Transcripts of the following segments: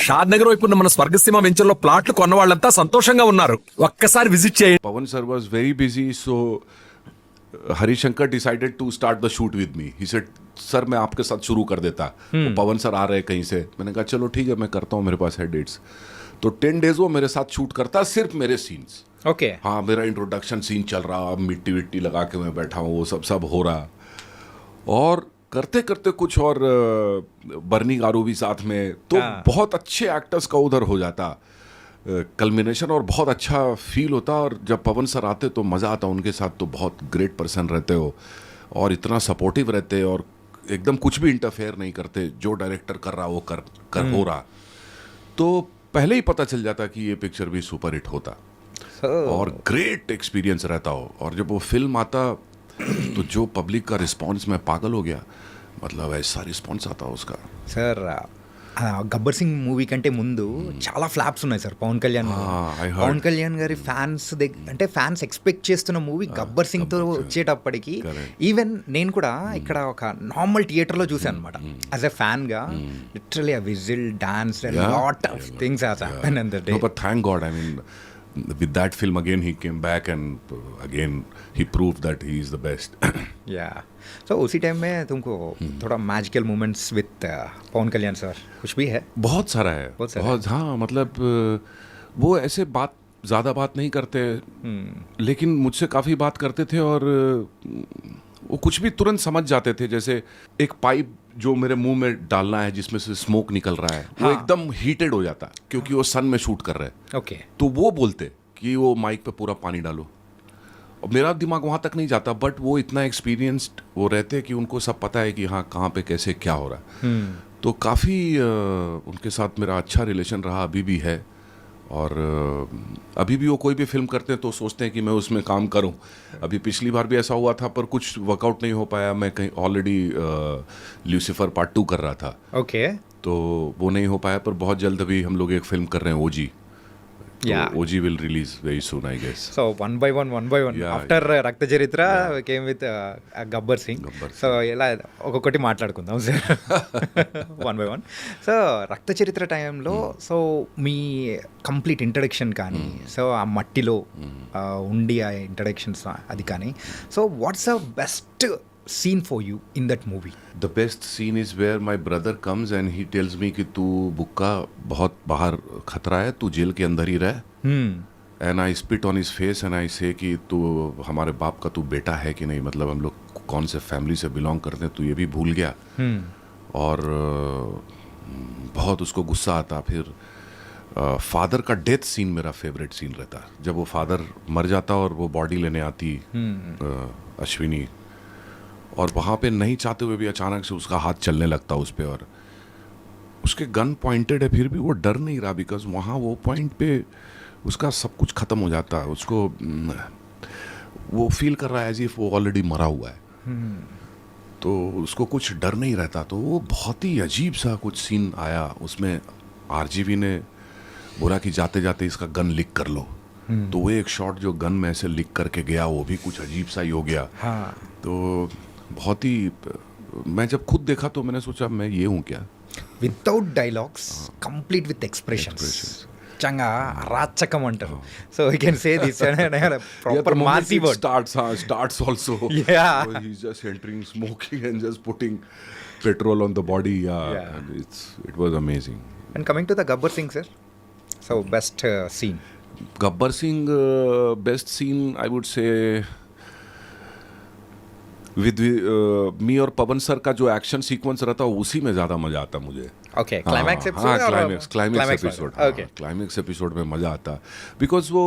షాద్ నగర్ వైపు ఉన్న మన స్వర్గసీమ వెంచర్లో ప్లాట్లు కొన్న వాళ్ళంతా సంతోషంగా ఉన్నారు. ఒక్కసారి విజిట్ చేయండి. Pawan sir was very busy, so Harishankar decided to start the shoot with me. He said, "sir मैं आपके साथ शुरू कर देता." वो पवन सर आ रहे हैं कहीं से. मैंने कहा चलो ठीक है मैं करता हूँ, मेरे पास है डेट्स. तो 10 डेज वो मेरे साथ शूट करता, सिर्फ मेरे सीन्स. ओके. हाँ, मेरा इंट्रोडक्शन सीन चल रहा, मिट्टी विट्टी लगा के मैं बैठा हूँ, वो सब हो रहा. और करते करते कुछ और बर्नी गारू भी साथ में, तो बहुत अच्छे एक्टर्स का उधर हो जाता कल्मिनेशन, और बहुत अच्छा फील होता. और जब पवन सर आते तो मज़ा आता उनके साथ. तो बहुत ग्रेट पर्सन रहते हो और इतना सपोर्टिव रहते और एकदम कुछ भी इंटरफेयर नहीं करते. जो डायरेक्टर कर रहा वो कर हो रहा, तो पहले ही पता चल जाता कि ये पिक्चर भी सुपर हिट होता. और ग्रेट एक्सपीरियंस रहता हो. और जब वो फिल्म आता तो जो पब्लिक का रिस्पांस, मैं पागल हो गया. मतलब ऐसा रिस्पांस आता उसका. సార్ గబ్బర్ సింగ్ మూవీ కంటే ముందు చాలా ఫ్లాప్స్ ఉన్నాయి సార్ పవన్ కళ్యాణ్ గారు. I heard. పవన్ కళ్యాణ్ గారి ఫ్యాన్స్ అంటే ఫ్యాన్స్ ఎక్స్పెక్ట్ చేస్తున్న మూవీ గబ్బర్ సింగ్ తో వచ్చేటప్పటికి ఈవెన్ నేను కూడా ఇక్కడ ఒక నార్మల్ థియేటర్లో చూసాను అనమాట. యాజ్ ఎ ఫ్యాన్ గా literally I whistle dance lot of things has happen in the day. No, but thank God, I mean, with that film again he came back and again he proved that he is the best. या सो उसी time में तुमको थोड़ा magical moments with Pawan Kalyan sir कुछ भी है? बहुत सारा है. बहुत सारा बहुत. हाँ, मतलब वो ऐसे ज़्यादा बात नहीं करते, लेकिन मुझसे काफ़ी बात करते थे. और वो कुछ भी तुरंत समझ जाते थे. जैसे एक पाइप जो मेरे मुंह में डालना है जिसमें से स्मोक निकल रहा है, वो एकदम हीटेड हो जाता क्योंकि वो सन में शूट कर रहे हैं. ओके. तो वो बोलते कि वो माइक पे पूरा पानी डालो. और मेरा दिमाग वहाँ तक नहीं जाता, बट वो इतना एक्सपीरियंस्ड वो रहते हैं कि उनको सब पता है कि हाँ कहाँ पे कैसे क्या हो रहा है. तो काफ़ी उनके साथ मेरा अच्छा रिलेशन रहा, अभी भी है. और अभी भी वो कोई भी फिल्म करते हैं तो सोचते हैं कि मैं उसमें काम करूं. अभी पिछली बार भी ऐसा हुआ था, पर कुछ वर्कआउट नहीं हो पाया. मैं कहीं ऑलरेडी ल्यूसीफर पार्ट 2 कर रहा था, ओके. तो वो नहीं हो पाया. पर बहुत जल्द अभी हम लोग एक फिल्म कर रहे हैं, ओजी. Yeah. OG will release very soon, I guess. So one by one. Yeah, After రక్త చరిత్ర came with Gabbar Singh. So ఇలా ఒక్కొక్కటి మాట్లాడుకుందాం sir one by one. So రక్త చరిత్ర టైంలో సో మీ కంప్లీట్ ఇంట్రడక్షన్ కానీ, సో ఆ మట్టిలో ఉండి ఆ ఇంట్రడక్షన్స్ అది కానీ, so what's the best scene for you in that movie? The best scene is where my brother comes and he tells me कि तू बुक्का बहुत बाहर खतरा है, तू जेल के अंदर ही रह. And I spit on his face and I say कि तू हमारे बाप का तू बेटा है कि नहीं, मतलब हम लोग कौन से फैमिली से बिलोंग करते हैं, तू ये भी भूल गया. और बहुत उसको गुस्सा आता. फिर फादर का डेथ सीन मेरा फेवरेट सीन रहता. जब वो फादर मर जाता और वो बॉडी लेने आती अश्विनी, और वहाँ पे नहीं चाहते हुए भी अचानक से उसका हाथ चलने लगता उस पे, और उसके गन पॉइंटेड है फिर भी वो डर नहीं रहा, बिकॉज वहाँ वो पॉइंट पे उसका सब कुछ ख़त्म हो जाता है. उसको वो फील कर रहा है एज इफ वो ऑलरेडी मरा हुआ है. तो उसको कुछ डर नहीं रहता. तो वो बहुत ही अजीब सा कुछ सीन आया उसमें. RGV ने बोला कि जाते जाते इसका गन लिक कर लो. तो वो एक शॉट जो गन में ऐसे लिक करके गया, वो भी कुछ अजीब सा ही हो गया. तो बहुत ही, मैं जब खुद देखा तो मैंने सोचा मैं ये हूँ क्या. Without dialogues complete with expressions చంగా రాచకం అంటారు. So you can say this proper మాసీ word starts also. Yeah. So he's just entering, smoking and just putting petrol on the body. Yeah. And it was amazing. And coming to the Gabbar Singh sir, so best scene? Gabbar Singh, best scene I would say with me और पवन sir का जो action sequence रहता है उसी में ज़्यादा मज़ा आता मुझे. Okay. Climax episode? Climax episode. Okay. Climax episode में मज़ा आता बिकॉज वो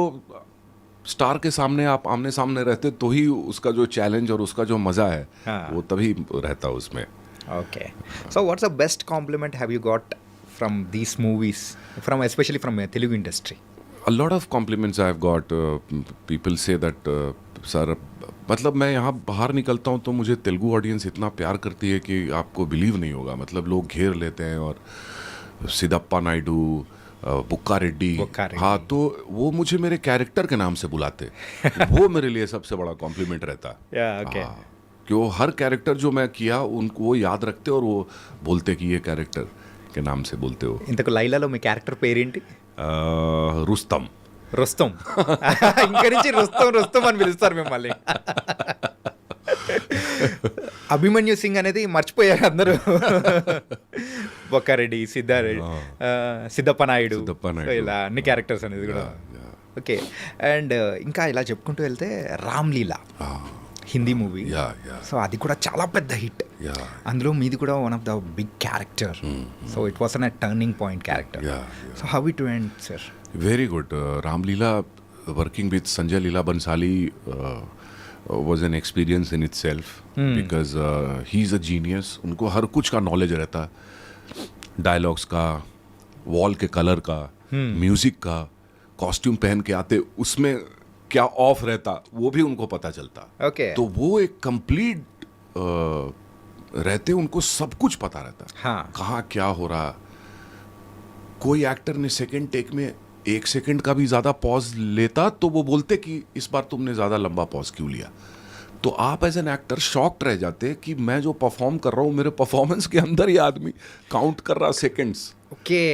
स्टार के सामने आप आमने सामने रहते तो ही उसका जो चैलेंज और उसका जो मज़ा है वो तभी रहता उसमें. Okay. So what's the best compliment have you got from these movies, from especially from Telugu industry? A lot of compliments I have got. People say that sir, मतलब मैं यहाँ बाहर निकलता हूँ तो मुझे तेलुगु ऑडियंस इतना प्यार करती है कि आपको बिलीव नहीं होगा. मतलब लोग घेर लेते हैं, और सिद्धप्पा नायडू, बुक्का रेड्डी, हाँ, तो वो मुझे मेरे कैरेक्टर के नाम से बुलाते. वो मेरे लिए सबसे बड़ा कॉम्प्लीमेंट रहता. Okay. कि वो हर कैरेक्टर जो मैं किया उनको वो याद रखते और वो बोलते कि ये कैरेक्टर. के नाम से बोलते हो. ఇంతకు లైలాలో మీ క్యారెక్టర్ పేరేంటి? रुस्तम. రుస్తం. ఇంక నుంచి రుస్తం అని పిలుస్తారు మిమ్మల్ని. అభిమన్యు సింగ్ అనేది మర్చిపోయారు అందరూ. బొక్కారెడ్డి, సిద్ధప్ప నాయుడు, ఇలా అన్ని క్యారెక్టర్స్ అనేది కూడా. ఓకే. అండ్ ఇంకా ఇలా చెప్పుకుంటూ వెళ్తే రామ్లీలా హిందీ మూవీ, సో అది కూడా చాలా పెద్ద హిట్. అందులో మీది కూడా one of the big character. So it was an turning point character. So how it went sir? Very good. Ramleela, working with Sanjay Leela Bansali was an experience in itself because he's a genius. उनको हर कुछ का knowledge रहता, dialogues का, wall के colour का, music का, costume पहन के आते उसमें क्या ऑफ रहता वो भी उनको पता चलता. Okay. तो वो एक कंप्लीट रहते उनको सब कुछ पता रहता. हाँ. कहाँ क्या हो रहा. कोई एक्टर ने सेकंड टेक में 1 सेकंड का भी ज्यादा पॉज लेता तो वो बोलते कि इस बार तुमने ज्यादा लंबा पॉज क्यों लिया. तो आप एज एन एक्टर शॉक्ड रह जाते कि मैं जो परफॉर्म कर रहा हूँ मेरे परफॉर्मेंस के अंदर ये आदमी काउंट कर रहा सेकंड्स. ओके.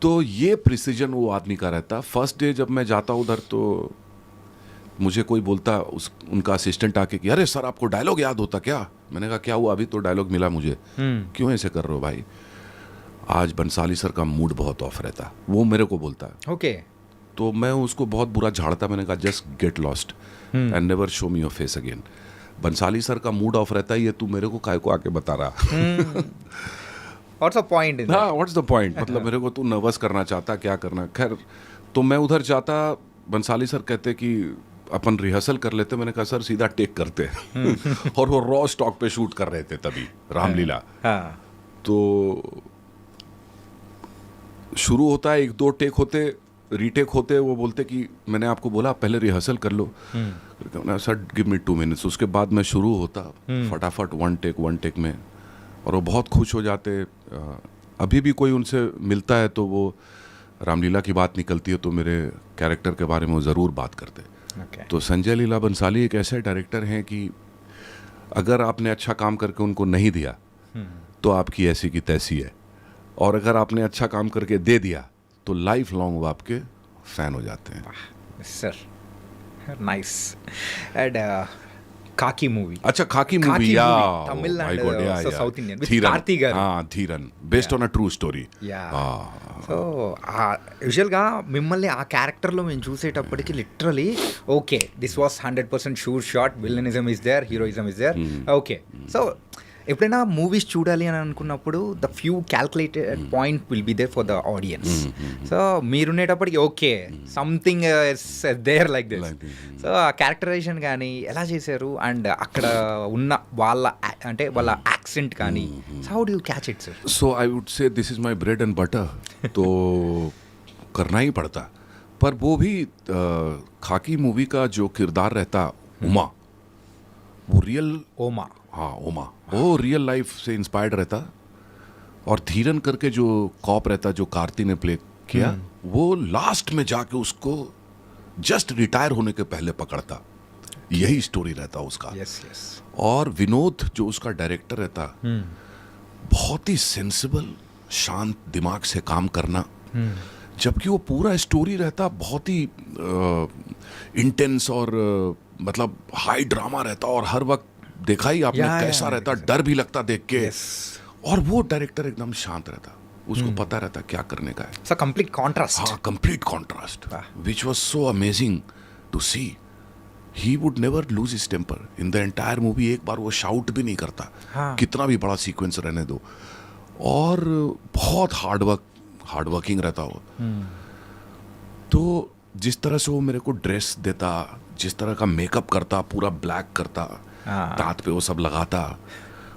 तो ये प्रिसीजन वो आदमी का रहता. फर्स्ट डे जब मैं जाता उधर तो मुझे कोई बोलता उनका असिस्टेंट आके कि अरे सर आपको डायलॉग याद होता क्या. मैंने कहा क्या हुआ, अभी तो डायलॉग मिला मुझे. क्यों ऐसे कर रहे हो भाई. आज बंसाली सर का मूड बहुत ऑफ रहता, वो मेरे को बोलता है. ओके. तो मैं उसको बहुत बुरा झाड़ता. मैंने कहा just get lost and never show me your face again. Bhansali sir का मूड ऑफ रहता है, ये तू मेरे को काय को आके बता रहा. What's the point? हाँ, व्हाट्स द पॉइंट. मतलब मेरे को तू नर्वस करना चाहता, क्या करना. खैर तो मैं उधर जाता, बंसाली सर कहते कि अपन रिहर्सल कर लेते. मैंने कहा सर सीधा टेक करते. और वो रॉ स्टॉक पे शूट कर रहे थे तभी रामलीला. तो शुरू होता है, 1-2 टेक होते, रीटेक होते. वो बोलते कि मैंने आपको बोला पहले रिहर्सल कर लो. Sir give me 2 minutes. उसके बाद मैं शुरू होता फटाफट 1 टेक में. और वो बहुत खुश हो जाते. अभी भी कोई उनसे मिलता है तो वो रामलीला की बात निकलती है तो मेरे कैरेक्टर के बारे में वो ज़रूर बात करते. तो संजय लीला बंसाली एक ऐसे डायरेक्टर हैं कि अगर आपने अच्छा काम करके उनको नहीं दिया तो आपकी ऐसी की तैसी है, और अगर आपने अच्छा काम करके दे दिया तो लाइफ लॉन्ग वो आपके फैन हो जाते हैं. Sir nice. And Khaki movie. अच्छा, खाकी मूवी. या तमिल माय गॉड. या south Indian with Dheeran. Karthi garu. हाँ, Dheeran based on a true story. So యూజువల్గా మిమ్మల్ని ఆ క్యారెక్టర్లో మేము చూసేటప్పటికి literally okay this was 100% sure shot. Villainism is there, heroism is there. Okay. So ఎప్పుడైనా మూవీస్ చూడాలి అని అనుకున్నప్పుడు the few calculated point will be there for the audience. So మీరుండేటప్పటికి okay something there like this. So uh characterisation కానీ ఎలా చేశారు, and అక్కడ ఉన్న వాళ్ళ అంటే వాళ్ళ యాక్సెంట్ కానీ how do you catch it sir? So I would say this is my bread and butter. तो करना ही पड़ता. पर वो भी खाकी मूवी का जो किरदार रहता उमा, वो रियल. ओमा. हाँ, ओमा वो रियल लाइफ से इंस्पायर्ड रहता. और धीरन करके जो कॉप रहता जो कार्ती ने प्ले किया, वो लास्ट में जाके उसको जस्ट रिटायर होने के पहले पकड़ता. यही स्टोरी रहता उसका. Yes yes. और विनोद जो उसका डायरेक्टर रहता, बहुत ही सेंसिबल शांत दिमाग से काम करना. जबकि वो पूरा स्टोरी रहता बहुत ही इंटेंस और मतलब हाई ड्रामा रहता. और हर वक्त देखा ही आपने कैसा रहता, डर भी लगता देख के. और वो डायरेक्टर एकदम शांत रहता, उसको पता रहता क्या करने का है. So complete contrast. हाँ, complete contrast which was so amazing to see. He would never lose his temper in the entire movie. एक बार वो शाउट भी नहीं करता. कितना भी बड़ा सीक्वेंस रहने दो. और बहुत हार्ड वर्किंग रहता वो. तो जिस तरह से वो मेरे को ड्रेस देता, जिस तरह का मेकअप करता, पूरा ब्लैक करता, दांत पे वो सब लगाता.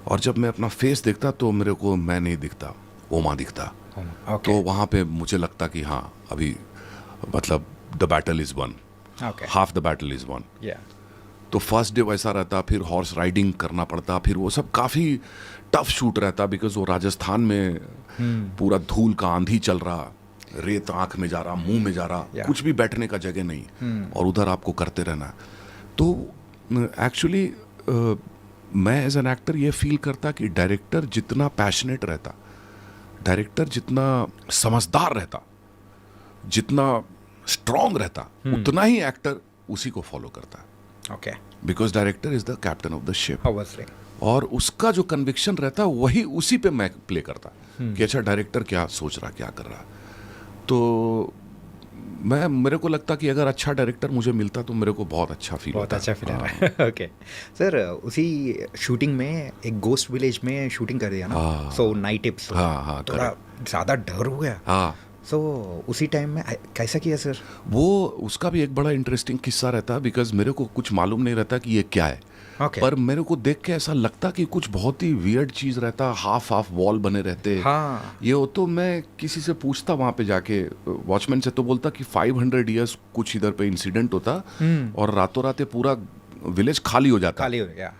और जब मैं अपना फेस देखता तो मेरे को मैं नहीं दिखता, ओमा दिखता. तो वहाँ पे मुझे लगता कि हाँ अभी मतलब the battle is one, half the battle is one. तो फर्स्ट डे वैसा रहता. फिर हॉर्स राइडिंग करना पड़ता. फिर वो सब काफ़ी टफ शूट रहता बिकॉज वो राजस्थान में पूरा धूल का आंधी चल रहा, रेत आंख में जा रहा, मुंह में जा रहा, कुछ भी बैठने का जगह नहीं. और उधर आपको करते रहना. तो एक्चुअली मैं एज एन एक्टर ये फील करता कि डायरेक्टर जितना पैशनेट रहता, डायरेक्टर जितना समझदार रहता, जितना स्ट्रांग रहता, उतना ही एक्टर उसी को फॉलो करता है, okay, because director is the captain of the ship. Obviously. और उसका जो कन्विक्शन रहता वही उसी पे मैं प्ले करता कि अच्छा डायरेक्टर क्या सोच रहा, क्या कर रहा। तो मेरे को लगता कि अगर अच्छा डायरेक्टर मुझे मिलता तो मेरे को बहुत अच्छा फील बहुत होता। अच्छा फील आ रहा है। ओके सर, उसी शूटिंग में एक गोस्ट विलेज में शूटिंग कर दिया ना, हाँ। सो नाइट एपिसोड हाँ, थोड़ा ज़्यादा डर हो गया। हाँ, सो उसी टाइम में कैसा किया सर? वो उसका भी एक बड़ा इंटरेस्टिंग किस्सा रहता, बिकॉज मेरे को कुछ मालूम नहीं रहता कि ये क्या है। ओके। पर मेरे को देख के ऐसा लगता कि कुछ बहुत ही वियर्ड चीज रहता, हाफ वॉल बने रहते। हाँ। ये हो तो मैं किसी से पूछता वहां पे जाके, वॉचमैन से, तो बोलता कि 500 ईयर्स कुछ इधर पे इंसिडेंट होता और रातों रात ये पूरा विलेज खाली हो जाता। खाली हो गया।